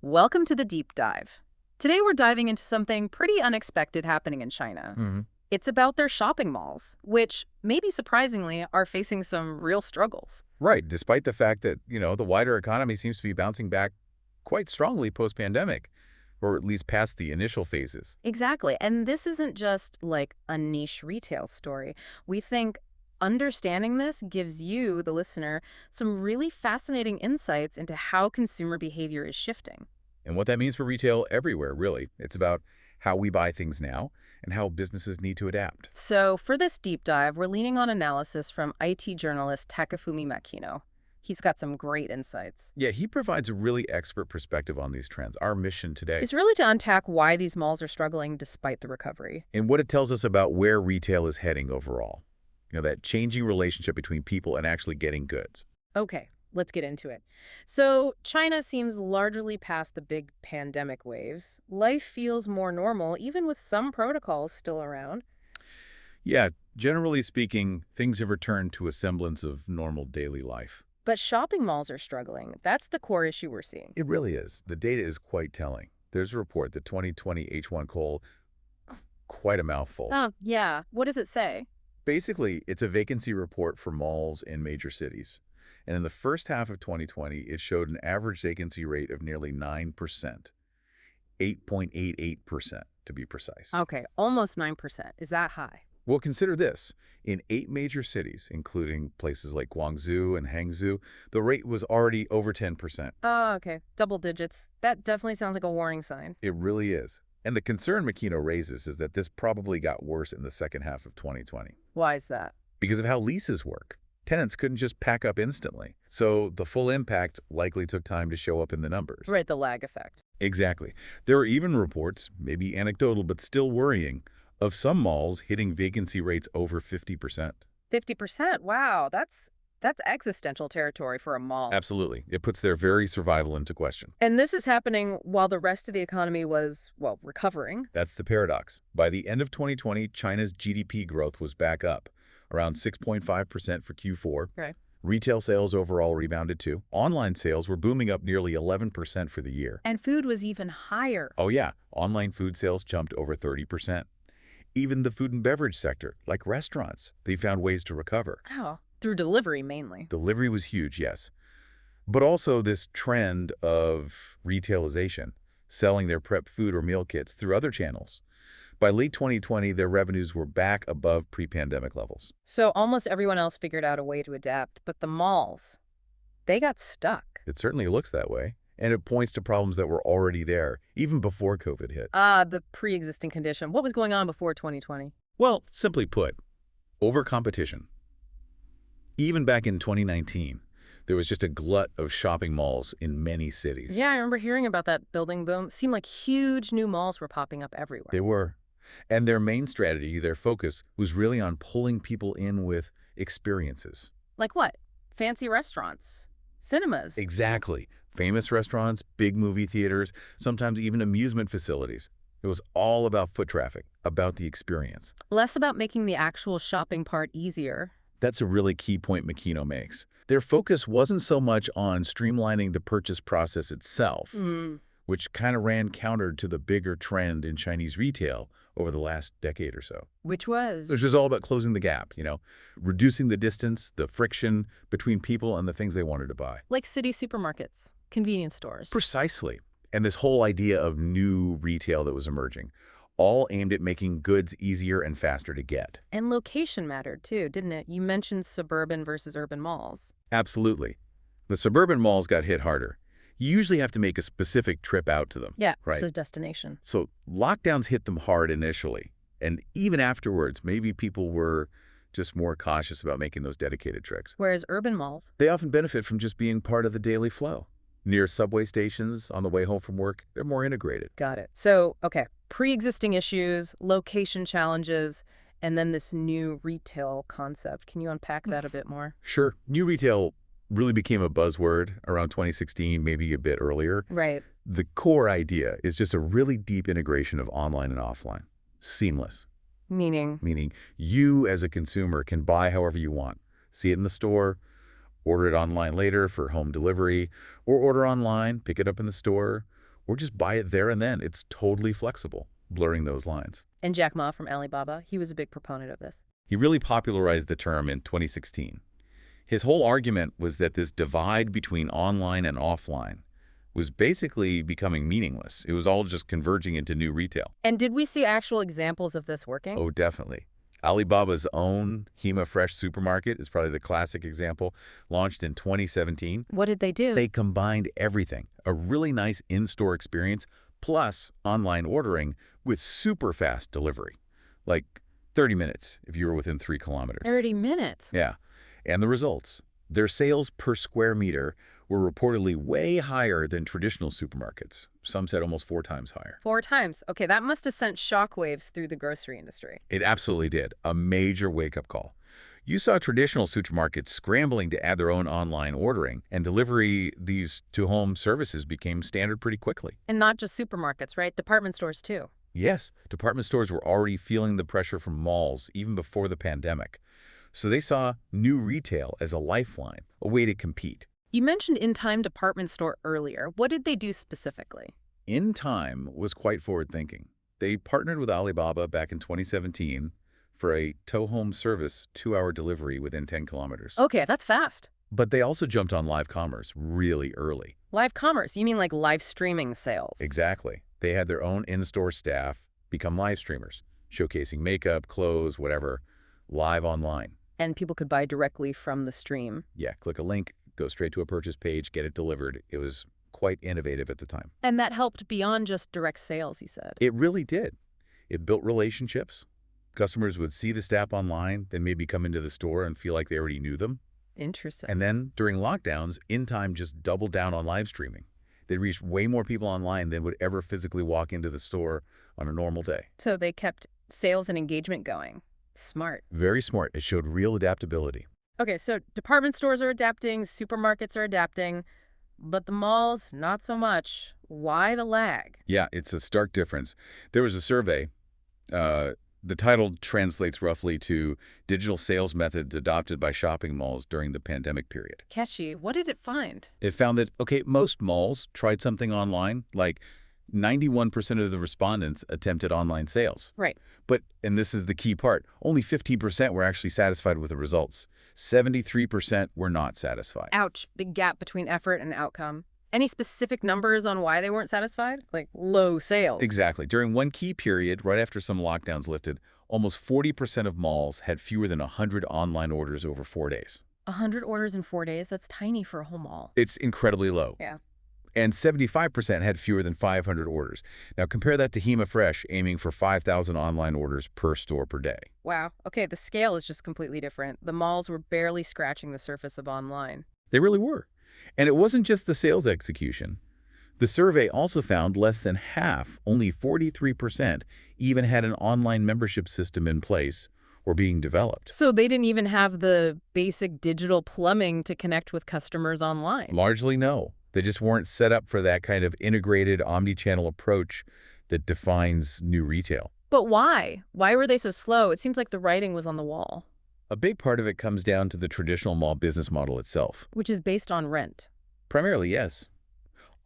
Welcome to the deep dive. Today we're diving into something pretty unexpected happening in China. hmm It's about their shopping malls, which, maybe surprisingly, are facing some real struggles. Right, despite the fact that, the wider economy seems to be bouncing back quite strongly post-pandemic, or at least past the initial phases. Exactly. And this isn't just like a niche retail story. We think understanding this gives you, the listener, some really fascinating insights into how consumer behavior is shifting. And what that means for retail everywhere, really. It's about how we buy things now and how businesses need to adapt. So, for this deep dive, we're leaning on analysis from IT journalist Takafumi Makino. He's got some great insights. Yeah, he provides a really expert perspective on these trends, our mission today, Is really to unpack why these malls are struggling despite the recovery. and what it tells us about where retail is heading overall. That changing relationship between people and actually getting goods. Okay, let's get into it. So, China seems largely past the big pandemic waves. Life feels more normal, even with some protocols still around. Yeah, generally speaking, things have returned to a semblance of normal daily life. But shopping malls are struggling. That's the core issue we're seeing. It really is. The data is quite telling. There's a report that 2020 H1 coal, quite a mouthful. Oh, yeah. What does it say? Basically, it's a vacancy report for malls in major cities. And in the first half of 2020, it showed an average vacancy rate of nearly 9%, 8.88% to be precise. Okay, almost 9%. Is that high? Well, consider this. In 8 major cities, including places like Guangzhou and Hangzhou, the rate was already over 10%. Oh, okay. Double digits. That definitely sounds like a warning sign. It really is. And the concern Makino raises is that this probably got worse in the second half of 2020 Why is that? because of how leases work. Tenants couldn't just pack up instantly, so the full impact likely took time to show up in the numbers. Right, the lag effect. Exactly. There are even reports, maybe anecdotal but still worrying, of some malls hitting vacancy rates over 50%. 50%? Wow, that's existential territory for a mall. Absolutely. It puts their very survival into question. And this is happening while the rest of the economy was, well, recovering. That's the paradox. By the end of 2020, China's GDP growth was back up, around 6.5% for Q4. Okay. Retail sales overall rebounded too. Online sales were booming up nearly 11% for the year. And food was even higher. Oh yeah, online food sales jumped over 30%. Even the food and beverage sector, like restaurants, they found ways to recover. Oh, through delivery mainly. Delivery was huge, yes. But also this trend of retailization, selling their prep food or meal kits through other channels. By late 2020, their revenues were back above pre-pandemic levels. So almost everyone else figured out a way to adapt, but the malls, they got stuck. It certainly looks that way, and it points to problems that were already there, even before COVID hit. The pre-existing condition. What was going on before 2020? Well, simply put, overcompetition. Even back in 2019, there was just a glut of shopping malls in many cities. Yeah, I remember hearing about that building boom. Seemed like huge new malls were popping up everywhere. They were. And their main strategy, their focus, was really on pulling people in with experiences. Like what? Fancy restaurants, cinemas. Exactly. Famous restaurants, big movie theaters, sometimes even amusement facilities. It was all about foot traffic, about the experience. Less about making the actual shopping part easier. That's a really key point Makino makes. Their focus wasn't so much on streamlining the purchase process itself, which kind of ran counter to the bigger trend in Chinese retail over the last decade or so. Which was? Which was all about closing the gap, reducing the distance, the friction between people and the things they wanted to buy. Like city supermarkets, convenience stores. Precisely. And this whole idea of new retail that was emerging, all aimed at making goods easier and faster to get. And location mattered too, didn't it? You mentioned suburban versus urban malls. Absolutely. The suburban malls got hit harder. You usually have to make a specific trip out to them. Yeah, right. versus destination. So lockdowns hit them hard initially. And even afterwards, maybe people were just more cautious about making those dedicated trips. Whereas urban malls, They often benefit from just being part of the daily flow. Near subway stations, on the way home from work, they're more integrated. got it. So, okay, pre-existing issues, location challenges, and then this new retail concept. Can you unpack that a bit more? Sure, new retail really became a buzzword around 2016, maybe a bit earlier. Right. The core idea is just a really deep integration of online and offline. Seamless, Meaning? meaning you as a consumer can buy however you want. See it in the store, order it online later for home delivery, or order online, pick it up in the store, or just buy it there and then. It's totally flexible, blurring those lines. And Jack Ma from Alibaba, he was a big proponent of this. He really popularized the term in 2016. His whole argument was that this divide between online and offline was basically becoming meaningless. It was all just converging into new retail. And did we see actual examples of this working? Oh, definitely. Alibaba's own Hema Fresh supermarket is probably the classic example, launched in 2017. What did they do? They combined everything, a really nice in-store experience plus online ordering with super fast delivery, like 30 minutes if you were within 3 kilometers. 30 minutes? Yeah. And the results. Their sales per square meter were reportedly way higher than traditional supermarkets. Some said almost 4 times higher. 4 times. Okay, that must have sent shockwaves through the grocery industry. It absolutely did. A major wake-up call. You saw traditional supermarkets scrambling to add their own online ordering, and delivery, these to-home services became standard pretty quickly. And not just supermarkets, right? Department stores too. Yes, department stores were already feeling the pressure from malls even before the pandemic. So they saw new retail as a lifeline, a way to compete. You mentioned In-Time department store earlier. What did they do specifically? In Time was quite forward-thinking. They partnered with Alibaba back in 2017 for a tow-home service 2-hour delivery within 10 kilometers. Okay, that's fast. But they also jumped on live commerce really early. Live commerce, you mean like live streaming sales? Exactly. They had their own in-store staff become live streamers, showcasing makeup, clothes, whatever, live online. And people could buy directly from the stream. Yeah, click a link, go straight to a purchase page, get it delivered. It was quite innovative at the time. And that helped beyond just direct sales, you said. It really did. It built relationships. Customers would see the staff online, then maybe come into the store and feel like they already knew them. Interesting. And then, during lockdowns, In Time just doubled down on live streaming. They reached way more people online than would ever physically walk into the store on a normal day. So they kept sales and engagement going. Smart. Very smart. It showed real adaptability. Okay, so department stores are adapting, supermarkets are adapting, but the malls, not so much. Why the lag? Yeah, it's a stark difference. There was a survey. The title translates roughly to digital sales methods adopted by shopping malls during the pandemic period. Catchy. What did it find? It found that, okay, most malls tried something online, like 91% of the respondents attempted online sales. Right. But, and this is the key part, only 15% were actually satisfied with the results. 73% were not satisfied. Ouch. Big gap between effort and outcome. Any specific numbers on why they weren't satisfied? Like low sales. Exactly. During one key period, right after some lockdowns lifted, almost 40% of malls had fewer than 100 online orders over 4 days. 100 orders in 4 days? That's tiny for a whole mall. It's incredibly low. Yeah. And 75% had fewer than 500 orders. Now compare that to Hema Fresh, aiming for 5,000 online orders per store per day. Wow. Okay, the scale is just completely different. The malls were barely scratching the surface of online. They really were. And it wasn't just the sales execution. The survey also found less than half, only 43%, even had an online membership system in place or being developed. So they didn't even have the basic digital plumbing to connect with customers online. Largely no. They just weren't set up for that kind of integrated omni-channel approach that defines new retail. But why? Why were they so slow? It seems like the writing was on the wall. A big part of it comes down to the traditional mall business model itself. Which is based on rent. Primarily, yes.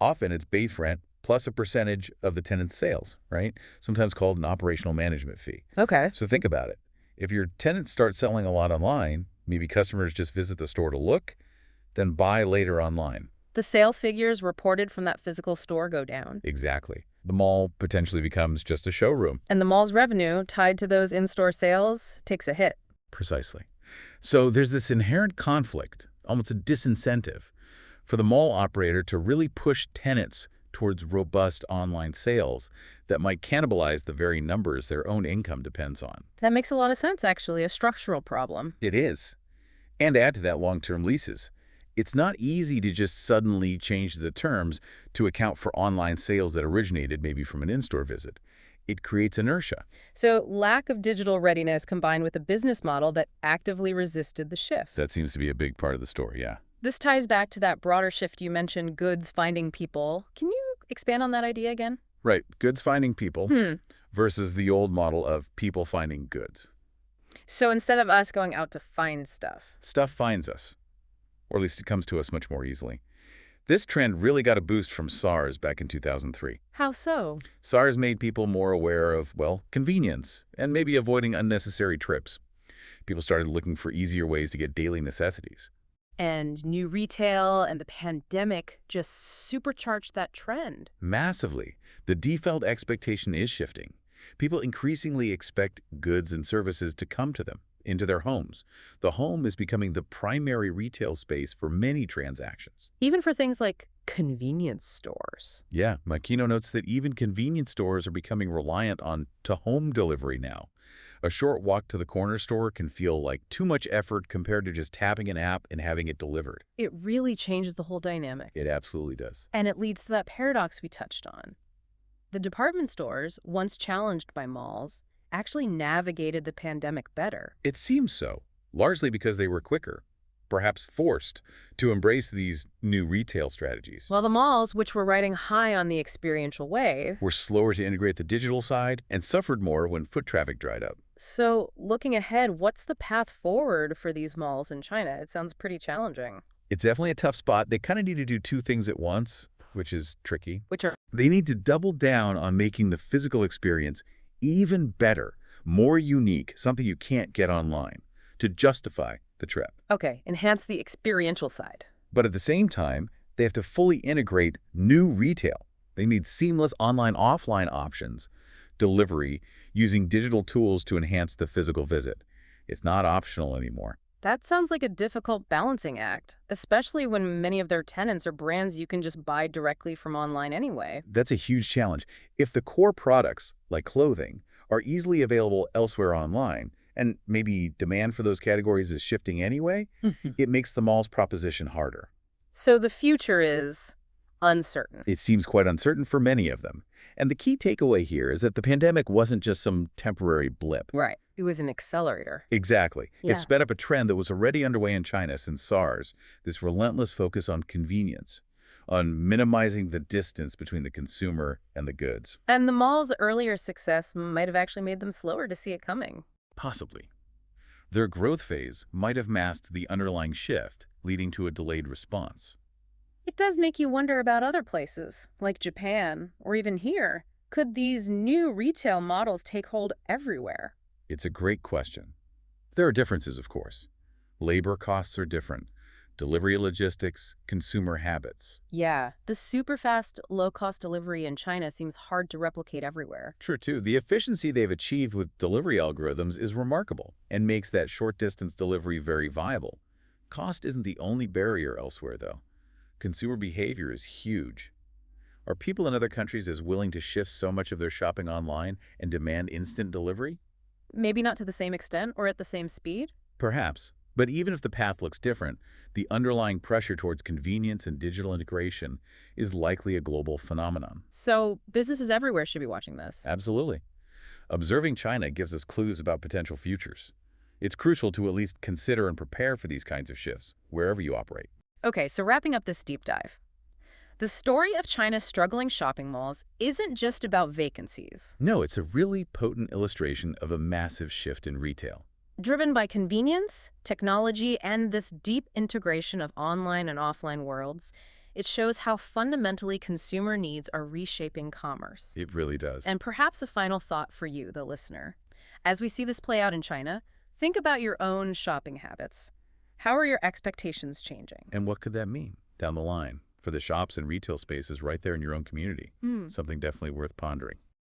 Often it's base rent plus a percentage of the tenant's sales, right? Sometimes called an operational management fee. Okay. So think about it. If your tenants start selling a lot online, maybe customers just visit the store to look, then buy later online. The sale figures reported from that physical store go down. Exactly. The mall potentially becomes just a showroom. And the mall's revenue tied to those in-store sales takes a hit. Precisely. So there's this inherent conflict, almost a disincentive, for the mall operator to really push tenants towards robust online sales that might cannibalize the very numbers their own income depends on. That makes a lot of sense, actually, a structural problem. It is. And add to that long-term leases. It's not easy to just suddenly change the terms to account for online sales that originated maybe from an in-store visit. It creates inertia. So lack of digital readiness combined with a business model that actively resisted the shift. That seems to be a big part of the story, yeah. This ties back to that broader shift you mentioned, goods finding people. Can you expand on that idea again? Right. Goods finding people versus the old model of people finding goods. So instead of us going out to find stuff. Stuff finds us, or at least it comes to us much more easily. This trend really got a boost from SARS back in 2003. How so? SARS made people more aware of, well, convenience and maybe avoiding unnecessary trips. People started looking for easier ways to get daily necessities. And new retail and the pandemic just supercharged that trend. Massively, the default expectation is shifting. People increasingly expect goods and services to come to them, into their homes. The home is becoming the primary retail space for many transactions. Even for things like convenience stores. Yeah, Makino notes that even convenience stores are becoming reliant on to-home delivery now. A short walk to the corner store can feel like too much effort compared to just tapping an app and having it delivered. It really changes the whole dynamic. It absolutely does. And it leads to that paradox we touched on. The department stores, once challenged by malls, actually navigated the pandemic better. It seems so, largely because they were quicker, perhaps forced, to embrace these new retail strategies. While the malls, which were riding high on the experiential wave, Were slower to integrate the digital side and suffered more when foot traffic dried up. so looking ahead, what's the path forward for these malls in China? It sounds pretty challenging. It's definitely a tough spot. They kind of need to do two things at once, which is tricky. Which are, They need to double down on making the physical experience even better, more unique, something you can't get online, to justify the trip. okay, enhance the experiential side. But at the same time, they have to fully integrate new retail. They need seamless online-offline options, delivery, using digital tools to enhance the physical visit. It's not optional anymore. That sounds like a difficult balancing act, especially when many of their tenants are brands you can just buy directly from online anyway. That's a huge challenge. If the core products, like clothing, are easily available elsewhere online, and maybe demand for those categories is shifting anyway, it makes the mall's proposition harder. So the future is uncertain. It seems quite uncertain for many of them. And the key takeaway here is that the pandemic wasn't just some temporary blip. Right. It was an accelerator. Exactly. Yeah. It sped up a trend that was already underway in China since SARS, this relentless focus on convenience, on minimizing the distance between the consumer and the goods. And the mall's earlier success might have actually made them slower to see it coming. Possibly. Their growth phase might have masked the underlying shift, leading to a delayed response. It does make you wonder about other places, like Japan, or even here. Could these new retail models take hold everywhere? It's a great question. There are differences, of course. Labor costs are different. Delivery logistics, consumer habits. Yeah, the super fast, low-cost delivery in China seems hard to replicate everywhere. True, too. The efficiency they've achieved with delivery algorithms is remarkable and makes that short-distance delivery very viable. Cost isn't the only barrier elsewhere, though. Consumer behavior is huge. Are people in other countries as willing to shift so much of their shopping online and demand instant delivery? Maybe not to the same extent or at the same speed? Perhaps. But even if the path looks different, the underlying pressure towards convenience and digital integration is likely a global phenomenon. So businesses everywhere should be watching this. Absolutely. Observing China gives us clues about potential futures. It's crucial to at least consider and prepare for these kinds of shifts, wherever you operate. Okay, so wrapping up this deep dive. The story of China's struggling shopping malls isn't just about vacancies. No, it's a really potent illustration of a massive shift in retail. Driven by convenience, technology, and this deep integration of online and offline worlds, it shows how fundamentally consumer needs are reshaping commerce. It really does. And perhaps a final thought for you, the listener. As we see this play out in China, think about your own shopping habits. How are your expectations changing? And what could that mean down the line for the shops and retail spaces right there in your own community? Something definitely worth pondering.